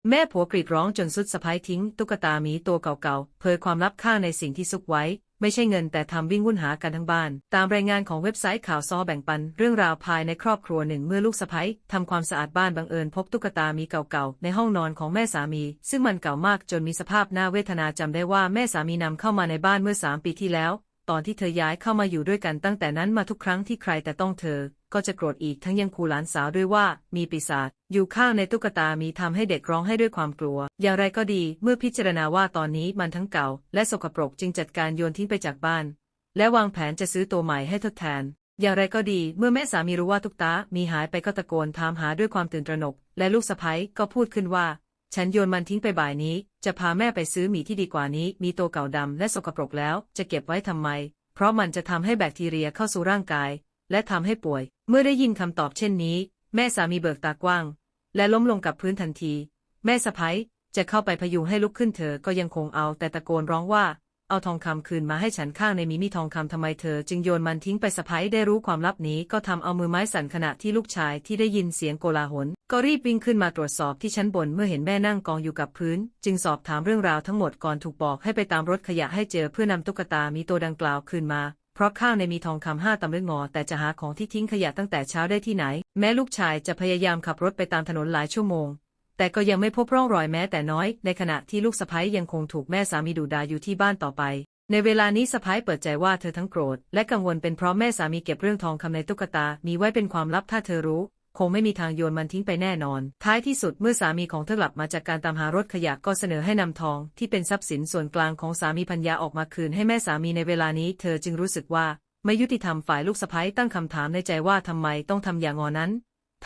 แม่ผัวกรีดร้องจนสุดสะพ้ายทิ้งตุ๊กตาหมีตัวเก่าๆเผยความลับข้างในสิ่งที่ซุกไว้ไม่ใช่เงินแต่ทำวิ่งวุ่นหากันทั้งบ้านตามรายงานของเว็บไซต์ข่าวซอแบ่งปันเรื่องราวภายในครอบครัวหนึ่งเมื่อลูกสะใภ้ทำความสะอาดบ้านบังเอิญพบตุ๊กตาหมีเก่าๆในห้องนอนของแม่สามีซึ่งมันเก่ามากจนมีสภาพน่าเวทนาจำได้ว่าแม่สามีนำเข้ามาในบ้านเมื่อ3 ปีที่แล้วตอนที่เธอย้ายเข้ามาอยู่ด้วยกันตั้งแต่นั้นมาทุกครั้งที่ใครแต่ต้องเธอก็จะโกรธอีกทั้งยังขู่หลานสาวด้วยว่ามีปีศาจอยู่ข้างในตุ๊กตามีทำให้เด็กร้องให้ด้วยความกลัวอย่างไรก็ดีเมื่อพิจารณาว่าตอนนี้มันทั้งเก่าและสกปรกจึงจัดการโยนทิ้งไปจากบ้านและวางแผนจะซื้อตัวใหม่ให้ทดแทนอย่างไรก็ดีเมื่อแม่สามีรู้ว่าตุ๊กตามีหายไปก็ตะโกนถามหาด้วยความตื่นตระหนกและลูกสะใภ้ก็พูดขึ้นว่าฉันโยนมันทิ้งไปบ่ายนี้จะพาแม่ไปซื้อหมีที่ดีกว่านี้มีตัวเก่าดำและสกปรกแล้วจะเก็บไว้ทำไมเพราะมันจะทำให้แบคทีเรียเข้าสู่ร่างกายและทำให้ป่วยเมื่อได้ยินคำตอบเช่นนี้แม่สามีเบิกตากว้างและล้มลงกับพื้นทันทีแม่สะใภ้จะเข้าไปพยุงให้ลุกขึ้นเธอก็ยังคงเอาแต่ตะโกนร้องว่าเอาทองคำคืนมาให้ฉันข้างในมีทองคำทำไมเธอจึงโยนมันทิ้งไปสะใภ้ได้รู้ความลับนี้ก็ทำเอามือไม้สั่นขณะที่ลูกชายที่ได้ยินเสียงโกลาหลก็รีบวิ่งขึ้นมาตรวจสอบที่ชั้นบนเมื่อเห็นแม่นั่งกองอยู่กับพื้นจึงสอบถามเรื่องราวทั้งหมดก่อนถูกบอกให้ไปตามรถขยะให้เจอเพื่อนำตุ๊กตามีตัวดังกล่าวคืนมาเพราะข้างในมีทองคำ5 ตำลึงงอแต่จะหาของที่ทิ้งขยะตั้งแต่เช้าได้ที่ไหนแม้ลูกชายจะพยายามขับรถไปตามถนนหลายชั่วโมงแต่ก็ยังไม่พบร่องรอยแม้แต่น้อยในขณะที่ลูกสะใภ้ยังคงถูกแม่สามีดุด่าอยู่ที่บ้านต่อไปในเวลานี้สะใภ้เปิดใจว่าเธอทั้งโกรธและกังวลเป็นเพราะแม่สามีเก็บเรื่องทองคำในตุ๊กตามีไว้เป็นความลับถ้าเธอรู้คงไม่มีทางโยนมันทิ้งไปแน่นอนท้ายที่สุดเมื่อสามีของเธอกลับมาจากการตามหารถขยะก็เสนอให้นำทองที่เป็นทรัพย์สินส่วนกลางของสามีภรรยาออกมาคืนให้แม่สามีในเวลานี้เธอจึงรู้สึกว่าไม่ยุติธรรมฝ่ายลูกสะใภ้ตั้งคำถามในใจว่าทำไมต้องทำอย่างนั้น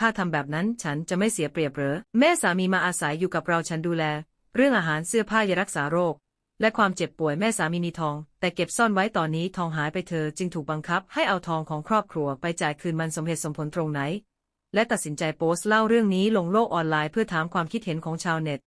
ถ้าทำแบบนั้นฉันจะไม่เสียเปรียบเหรอแม่สามีมาอาศัยอยู่กับเราฉันดูแลเรื่องอาหารเสื้อผ้ายารักษาโรคและความเจ็บป่วยแม่สามีมีทองแต่เก็บซ่อนไว้ตอนนี้ทองหายไปเธอจึงถูกบังคับให้เอาทองของครอบครัวไปจ่ายคืนมันสมเหตุสมผลตรงไหนและตัดสินใจโพสต์เล่าเรื่องนี้ลงโลกออนไลน์เพื่อถามความคิดเห็นของชาวเน็ต